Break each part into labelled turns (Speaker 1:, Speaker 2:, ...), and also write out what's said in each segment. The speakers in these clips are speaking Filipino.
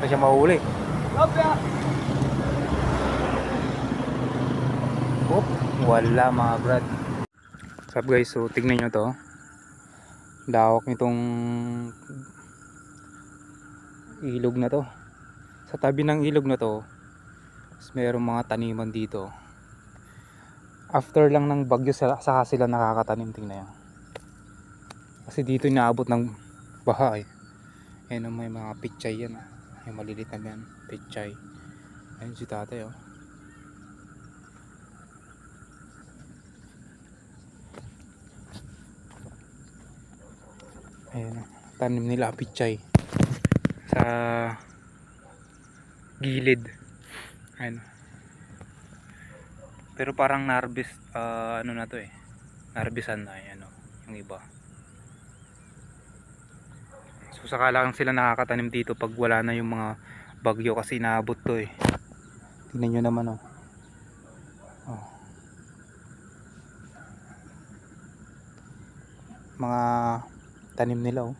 Speaker 1: Siya mahuli. Oh, wala mga brad. What's up guys, so tignan nyo to. Lawak nitong ilog na to. Sa tabi ng ilog na to, mayroong mga taniman dito. After lang ng bagyo saka sila nakakatanim, tingnan nyo. Kasi dito inaabot ng baha eh. Ayan, may mga pichay yan. May malilit na yan, pichay. Ayun si tatay oh. Ayan, tanim nila pichay sa gilid. Ayan. Pero parang na-harvest, ano na to eh. Na-harvestan na yan oh, yung iba. So saka lang sila nakakatanim dito pag wala na yung mga bagyo kasi inaabot to eh. Tingnan nyo naman oh. Oh. Mga tanim nila oh.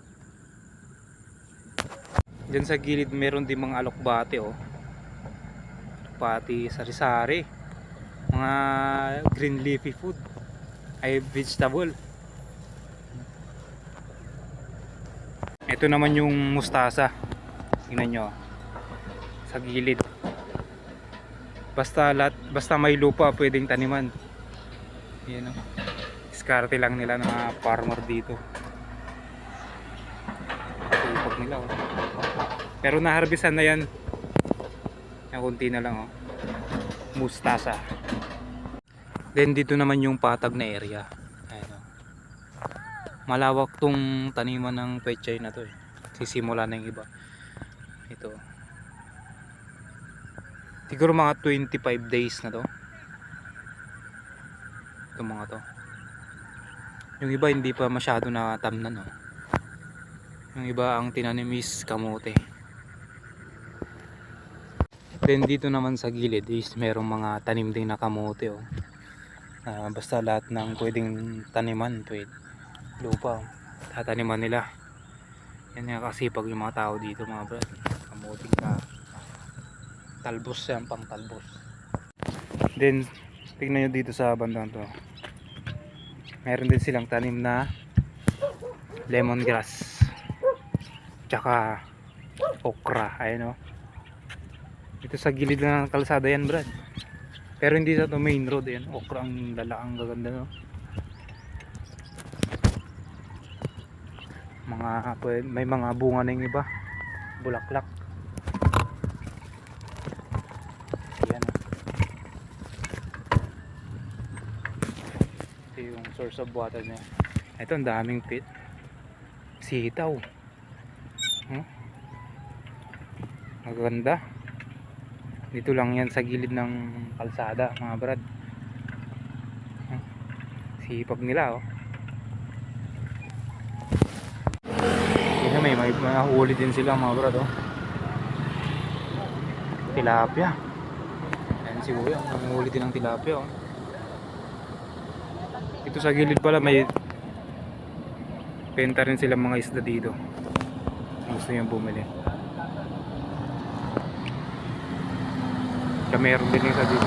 Speaker 1: Diyan sa gilid meron din mga alokbate oh. Alokbate, sari-sari. Mga green leafy food. Ay vegetable. Ito naman yung mustasa. Tingnan nyo sa gilid. Basta may lupa pwedeng taniman. Yan oh. Diskarte lang nila ng mga farmer dito. Ipag nila oh. Pero na-harvestan na yan. Yung kunti na lang oh. Mustasa. Then dito naman yung patag na area. Ayan oh. Malawak tong taniman ng pechay na to eh. Sisimula na yung iba. Ito. Siguro mga 25 days na to. Itong mga to. Yung iba hindi pa masyado nakatamnan oh. Yung iba ang tinanim is kamote. Then dito naman sa gilid is merong mga tanim din na kamote oh. Basta lahat ng pwedeng taniman, pwede lupa oh. Tataniman nila. Yan nga kasipag yung mga tao dito mga brad. Kamoting ka talbos yan, pang talbos. Then tingnan nyo dito sa bandang to. Meron din silang tanim na lemongrass. Tsaka okra, ayun oh. Ito sa gilid na ng kalsada yan brad. Pero hindi sa to main road yan. Okra ang lalaang gaganda no. May mga bunga na yung iba. Bulaklak. Ayan oh. Ito yung source of water niya. Ito ang daming pit. Sitaw. Maganda. Dito lang yan sa gilid ng kalsada mga brad. Sipag nila oh. Yan, may huli din sila mga brad oh. Tilapia. Ayan si kuya, huli din ng tilapia oh. Ito sa gilid pala may benta rin sila mga isda dito. Gusto nyo bumili. Kaya meron din isa dito.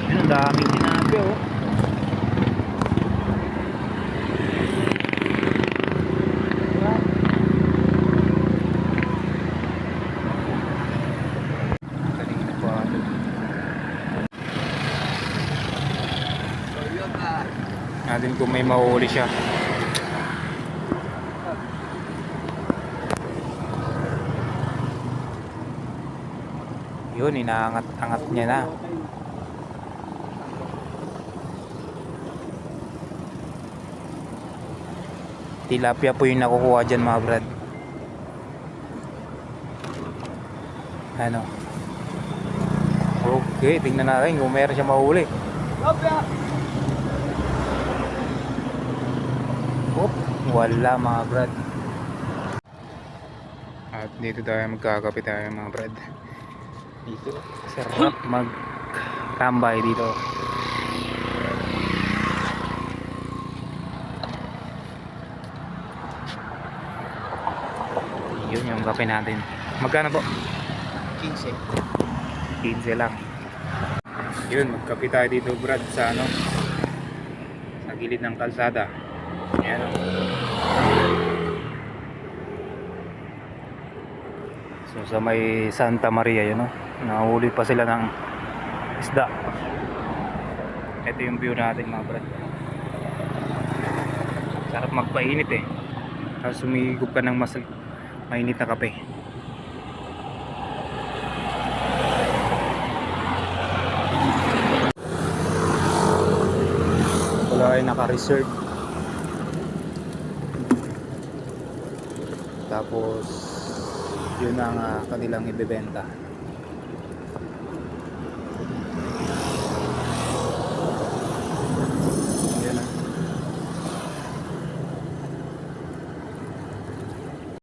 Speaker 1: Yan, ang daming tinabi oh. Natin kung may mahuli siya. Yun, inaangat-angat niya na. Tilapia po yung nakukuha dyan mga brad. Ano? Okay, tingnan natin kung meron siya mahuli. Oh, wala mga brad. At dito tayo magkakape tayo mga brad. Dito, sarap magtambay dito. Yun yung kape natin. Magkano po?
Speaker 2: 15.
Speaker 1: 15 lang. Yun, magkape tayo dito Brad sa ano, sa gilid ng kalsada. Ayan o. So sa may Santa Maria yun o, nahuli pa sila ng isda. Ito yung view natin mga Brad. Sarap magpainit eh. Tapos sumigop ka ng mas mainit na kape. Wala ay naka-reserve. Tapos yun ang kanilang ibebenta.